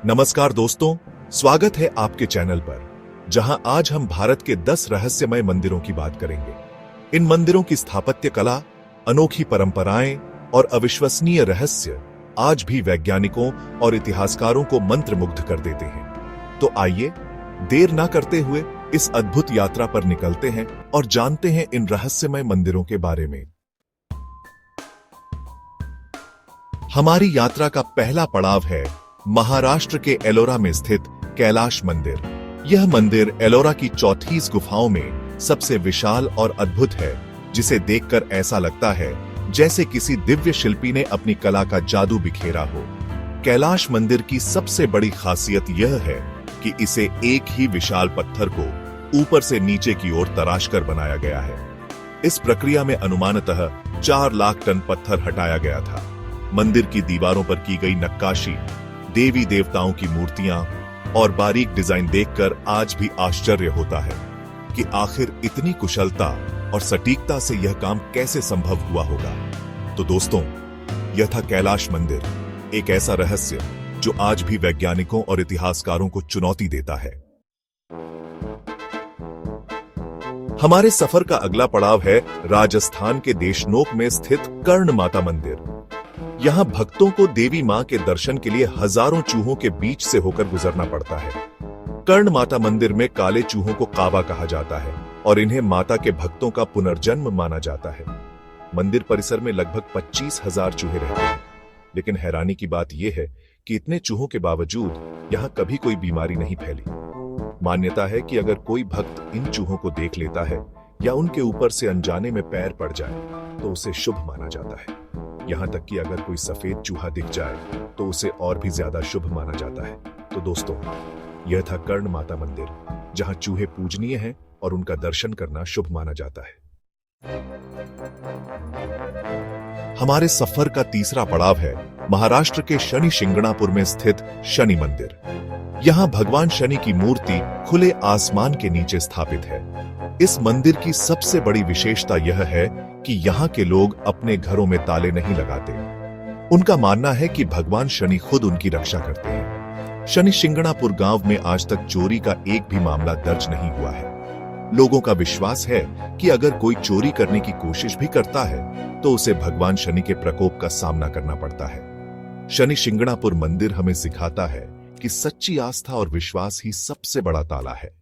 नमस्कार दोस्तों, स्वागत है आपके चैनल पर, जहां आज हम भारत के 10 रहस्यमय मंदिरों की बात करेंगे। इन मंदिरों की स्थापत्य कला, अनोखी परंपराएं और अविश्वसनीय रहस्य आज भी वैज्ञानिकों और इतिहासकारों को मंत्रमुग्ध कर देते हैं। तो आइए, देर ना करते हुए इस अद्भुत यात्रा पर निकलते हैं और जानते हैं इन रहस्यमय मंदिरों के बारे में। हमारी यात्रा का पहला पड़ाव है महाराष्ट्र के एलोरा में स्थित कैलाश मंदिर। यह मंदिर एलोरा की चौथीस गुफाओं में सबसे विशाल और अद्भुत है, जिसे देखकर ऐसा लगता है जैसे किसी दिव्य शिल्पी ने अपनी कला का जादू बिखेरा हो। कैलाश मंदिर की सबसे बड़ी खासियत यह है कि इसे एक ही विशाल पत्थर को ऊपर से नीचे की ओर तराशकर बनाया गया है। इस प्रक्रिया में अनुमानतः 4 लाख टन पत्थर हटाया गया था। मंदिर की दीवारों पर की गई नक्काशी, देवी देवताओं की मूर्तियां और बारीक डिजाइन देखकर आज भी आश्चर्य होता है कि आखिर इतनी कुशलता और सटीकता से यह काम कैसे संभव हुआ होगा। तो दोस्तों, यह था कैलाश मंदिर, एक ऐसा रहस्य जो आज भी वैज्ञानिकों और इतिहासकारों को चुनौती देता है। हमारे सफर का अगला पड़ाव है राजस्थान के देशनोक में स्थित कर्ण माता मंदिर। यहां भक्तों को देवी मां के दर्शन के लिए हजारों चूहों के बीच से होकर गुजरना पड़ता है। कर्ण माता मंदिर में काले चूहों को काबा कहा जाता है और इन्हें माता के भक्तों का पुनर्जन्म माना जाता है। मंदिर परिसर में लगभग 25,000 चूहे रहते हैं, लेकिन हैरानी की बात यह है कि इतने चूहों के बावजूद यहां कभी कोई बीमारी नहीं फैली। मान्यता है कि अगर कोई भक्त इन चूहों को देख लेता है या उनके ऊपर से अनजाने में पैर पड़ जाए तो उसे शुभ माना जाता है। यहां तक कि अगर कोई सफेद चूहा दिख जाए तो उसे और भी ज्यादा शुभ माना जाता है। तो दोस्तों, यह था कर्ण माता मंदिर, जहां चूहे पूजनीय हैं और उनका दर्शन करना शुभ माना जाता है। हमारे सफर का तीसरा पड़ाव है महाराष्ट्र के शनि शिंगणापुर में स्थित शनि मंदिर। यहां भगवान शनि की मूर्ति खुले आसमान के नीचे स्थापित है। इस मंदिर की सबसे बड़ी विशेषता यह है कि यहाँ के लोग अपने घरों में ताले नहीं लगाते। उनका मानना है कि भगवान शनि खुद उनकी रक्षा करते हैं। शनि शिंगणापुर गांव में आज तक चोरी का एक भी मामला दर्ज नहीं हुआ है। लोगों का विश्वास है कि अगर कोई चोरी करने की कोशिश भी करता है तो उसे भगवान शनि के प्रकोप का सामना करना पड़ता है। शनि शिंगणापुर मंदिर हमें सिखाता है कि सच्ची आस्था और विश्वास ही सबसे बड़ा ताला है।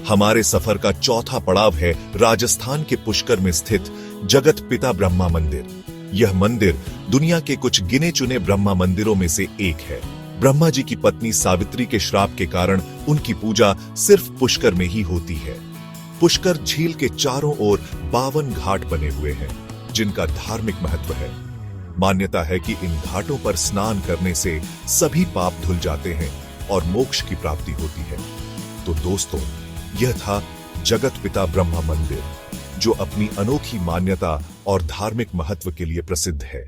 हमारे सफर का चौथा पड़ाव है राजस्थान के पुष्कर में स्थित जगत पिता ब्रह्मा मंदिर। यह मंदिर दुनिया के कुछ गिने चुने ब्रह्मा मंदिरों में से एक है। ब्रह्मा जी की पत्नी सावित्री के श्राप के कारण उनकी पूजा सिर्फ पुष्कर में ही होती है। पुष्कर झील के चारों ओर 52 घाट बने हुए हैं, जिनका धार्मिक महत्व है। मान्यता है कि इन घाटों पर स्नान करने से सभी पाप धुल जाते हैं और मोक्ष की प्राप्ति होती है। तो दोस्तों, यह था जगत पिता ब्रह्मा मंदिर, जो अपनी अनोखी मान्यता और धार्मिक महत्व के लिए प्रसिद्ध है।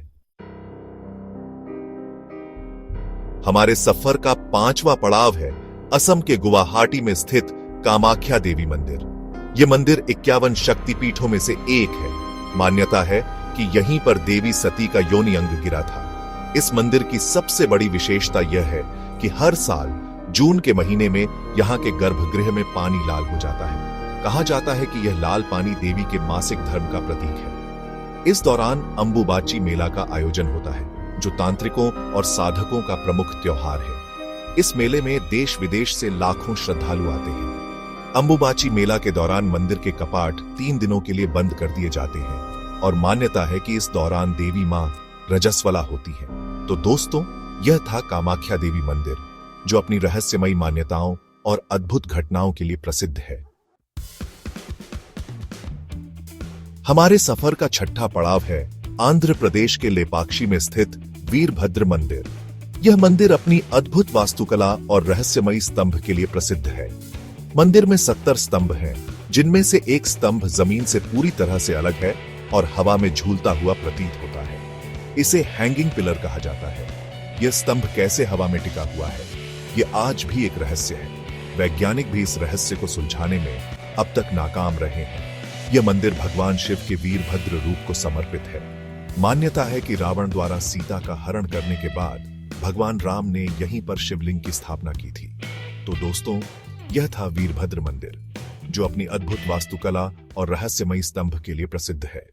हमारे सफर का 5वां पड़ाव है असम के गुवाहाटी में स्थित कामाख्या देवी मंदिर। यह मंदिर 51 शक्तिपीठों में से एक है। मान्यता है कि यहीं पर देवी सती का योनि अंग गिरा था। इस मंदिर की सबसे बड़ी विशेषता यह है कि हर साल जून के महीने में यहाँ के गर्भगृह में पानी लाल हो जाता है। कहा जाता है कि यह लाल पानी देवी के मासिक धर्म का प्रतीक है। इस दौरान अंबुबाची मेला का आयोजन होता है, जो तांत्रिकों और साधकों का प्रमुख त्योहार है। इस मेले में देश विदेश से लाखों श्रद्धालु आते हैं। अंबुबाची मेला के दौरान मंदिर के कपाट 3 दिनों के लिए बंद कर दिए जाते हैं और मान्यता है कि इस दौरान देवी मां रजस्वला होती है। तो दोस्तों, यह था कामाख्या देवी मंदिर, जो अपनी रहस्यमयी मान्यताओं और अद्भुत घटनाओं के लिए प्रसिद्ध है। हमारे सफर का छठा पड़ाव है आंध्र प्रदेश के लेपाक्षी में स्थित वीरभद्र मंदिर। यह मंदिर अपनी अद्भुत वास्तुकला और रहस्यमयी स्तंभ के लिए प्रसिद्ध है। मंदिर में 70 स्तंभ हैं, जिनमें से एक स्तंभ जमीन से पूरी तरह से अलग है और हवा में झूलता हुआ प्रतीत होता है। इसे हैंगिंग पिलर कहा जाता है। यह स्तंभ कैसे हवा में टिका हुआ है, यह आज भी एक रहस्य है। वैज्ञानिक भी इस रहस्य को सुलझाने में अब तक नाकाम रहे हैं। यह मंदिर भगवान शिव के वीरभद्र रूप को समर्पित है। मान्यता है कि रावण द्वारा सीता का हरण करने के बाद भगवान राम ने यहीं पर शिवलिंग की स्थापना की थी। तो दोस्तों, यह था वीरभद्र मंदिर, जो अपनी अद्भुत वास्तुकला और रहस्यमयी स्तंभ के लिए प्रसिद्ध है।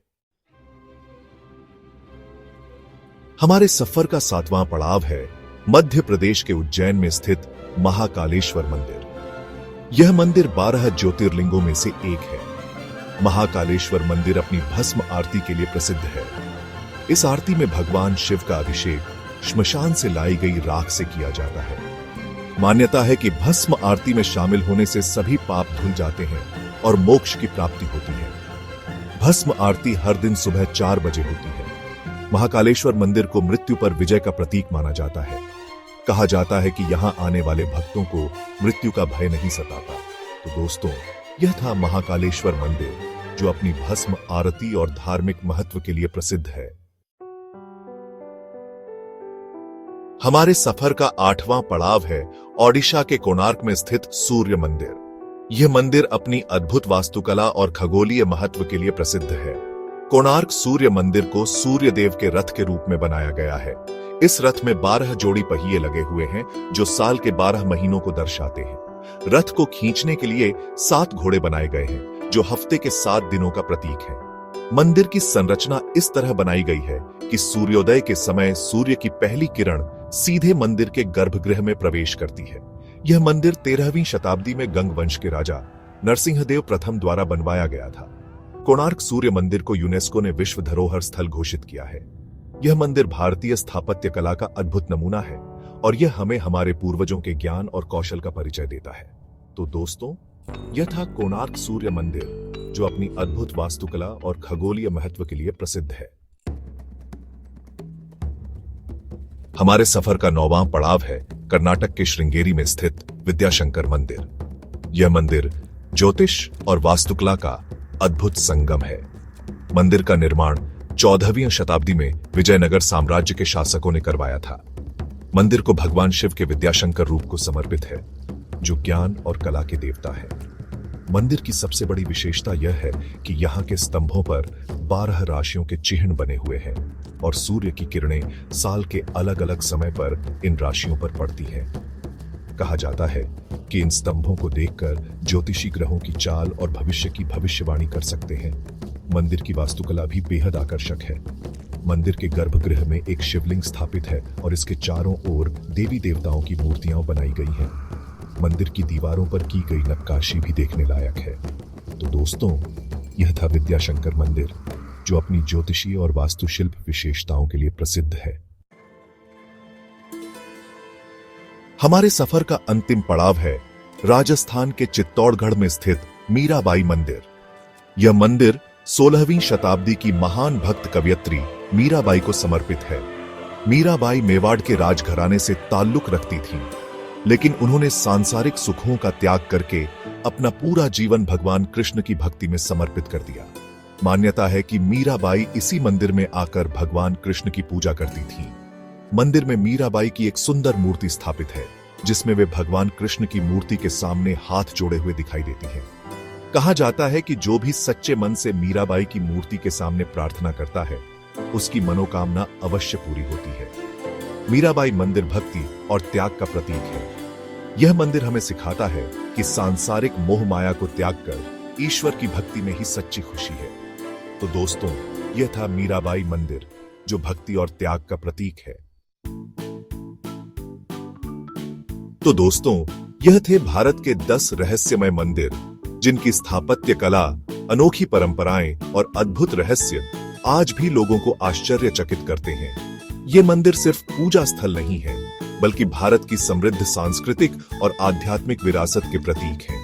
हमारे सफर का 7वां पड़ाव है मध्य प्रदेश के उज्जैन में स्थित महाकालेश्वर मंदिर। यह मंदिर 12 ज्योतिर्लिंगों में से एक है। महाकालेश्वर मंदिर अपनी भस्म आरती के लिए प्रसिद्ध है। इस आरती में भगवान शिव का अभिषेक श्मशान से लाई गई राख से किया जाता है। मान्यता है कि भस्म आरती में शामिल होने से सभी पाप धुल जाते हैं और मोक्ष की प्राप्ति होती है। भस्म आरती हर दिन सुबह 4 बजे होती है। महाकालेश्वर मंदिर को मृत्यु पर विजय का प्रतीक माना जाता है। कहा जाता है कि यहां आने वाले भक्तों को मृत्यु का भय नहीं सताता। तो दोस्तों, यह था महाकालेश्वर मंदिर, जो अपनी भस्म आरती और धार्मिक महत्व के लिए प्रसिद्ध है। हमारे सफर का 8वां पड़ाव है ओडिशा के कोणार्क में स्थित सूर्य मंदिर। यह मंदिर अपनी अद्भुत वास्तुकला और खगोलीय महत्व के लिए प्रसिद्ध है। कोणार्क सूर्य मंदिर को सूर्य देव के रथ के रूप में बनाया गया है। इस रथ में 12 जोड़ी पहिए लगे हुए हैं, जो साल के 12 महीनों को दर्शाते हैं। रथ को खींचने के लिए 7 घोड़े बनाए गए हैं, जो हफ्ते के 7 दिनों का प्रतीक है। मंदिर की संरचना इस तरह बनाई गई है कि सूर्योदय के समय सूर्य की पहली किरण सीधे मंदिर के गर्भगृह में प्रवेश करती है। यह मंदिर 13वीं शताब्दी में गंग वंश के राजा नरसिंहदेव प्रथम द्वारा बनवाया गया था। कोणार्क सूर्य मंदिर को यूनेस्को ने विश्व धरोहर स्थल घोषित किया है। यह मंदिर भारतीय स्थापत्य कला का अद्भुत नमूना है और यह हमें हमारे पूर्वजों के ज्ञान और कौशल का परिचय देता है। तो दोस्तों, यह था कोणार्क सूर्य मंदिर, जो अपनी अद्भुत वास्तुकला और खगोलीय महत्व के लिए प्रसिद्ध है। हमारे सफर का 9वां पड़ाव है कर्नाटक के श्रृंगेरी में स्थित विद्याशंकर मंदिर। यह मंदिर ज्योतिष और वास्तुकला का अद्भुत संगम है। मंदिर का निर्माण 14वीं शताब्दी में विजयनगर साम्राज्य के शासकों ने करवाया था। मंदिर को भगवान शिव के विद्याशंकर रूप को समर्पित है, जो ज्ञान और कला के देवता है। मंदिर की सबसे बड़ी विशेषता यह है कि यहाँ के स्तंभों पर 12 राशियों के चिन्ह बने हुए हैं और सूर्य की किरणें साल के अलग अलग समय पर इन राशियों पर पड़ती हैं। कहा जाता है कि इन स्तंभों को देखकर ज्योतिषी ग्रहों की चाल और भविष्य की भविष्यवाणी कर सकते हैं। मंदिर की वास्तुकला भी बेहद आकर्षक है। मंदिर के गर्भगृह में एक शिवलिंग स्थापित है और इसके चारों ओर देवी देवताओं की मूर्तियां बनाई गई हैं। मंदिर की दीवारों पर की गई नक्काशी भी देखने लायक है। तो दोस्तों, यह था विद्याशंकर मंदिर, जो अपनी ज्योतिषीय और वास्तुशिल्प विशेषताओं के लिए प्रसिद्ध है। हमारे सफर का अंतिम पड़ाव है राजस्थान के चित्तौड़गढ़ में स्थित मीराबाई मंदिर। यह मंदिर 16वीं शताब्दी की महान भक्त कवयित्री मीराबाई को समर्पित है। मीराबाई मेवाड़ के राजघराने से ताल्लुक रखती थीं, लेकिन उन्होंने सांसारिक सुखों का त्याग करके अपना पूरा जीवन भगवान कृष्ण की भक्ति में समर्पित कर दिया। मान्यता है कि मीराबाई इसी मंदिर में आकर भगवान कृष्ण की पूजा करती थीं। मंदिर में मीराबाई की एक सुंदर मूर्ति स्थापित है, जिसमें वे भगवान कृष्ण की मूर्ति के सामने हाथ जोड़े हुए दिखाई देती हैं। कहा जाता है कि जो भी सच्चे मन से मीराबाई की मूर्ति के सामने प्रार्थना करता है, उसकी मनोकामना अवश्य पूरी होती है। मीराबाई मंदिर भक्ति और त्याग का प्रतीक है। यह मंदिर हमें सिखाता है कि सांसारिक मोह माया को त्याग कर ईश्वर की भक्ति में ही सच्ची खुशी है। तो दोस्तों, यह था मीराबाई मंदिर, जो भक्ति और त्याग का प्रतीक है। तो दोस्तों, यह थे भारत के 10 रहस्यमय मंदिर, जिनकी स्थापत्य कला, अनोखी परंपराएं और अद्भुत रहस्य आज भी लोगों को आश्चर्यचकित करते हैं। ये मंदिर सिर्फ पूजा स्थल नहीं है, बल्कि भारत की समृद्ध सांस्कृतिक और आध्यात्मिक विरासत के प्रतीक हैं।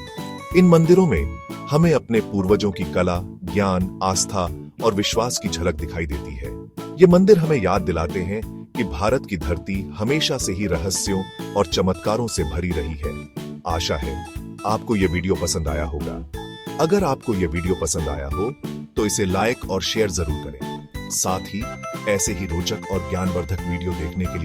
इन मंदिरों में हमें अपने पूर्वजों की कला, ज्ञान, आस्था और विश्वास की झलक दिखाई देती है। ये मंदिर हमें याद दिलाते हैं कि भारत की धरती हमेशा से ही रहस्यों और चमत्कारों से भरी रही है। आशा है आपको यह वीडियो पसंद आया होगा। अगर आपको यह वीडियो पसंद आया हो तो इसे लाइक और शेयर जरूर करें। साथ ही ऐसे ही रोचक और ज्ञानवर्धक वीडियो देखने के लिए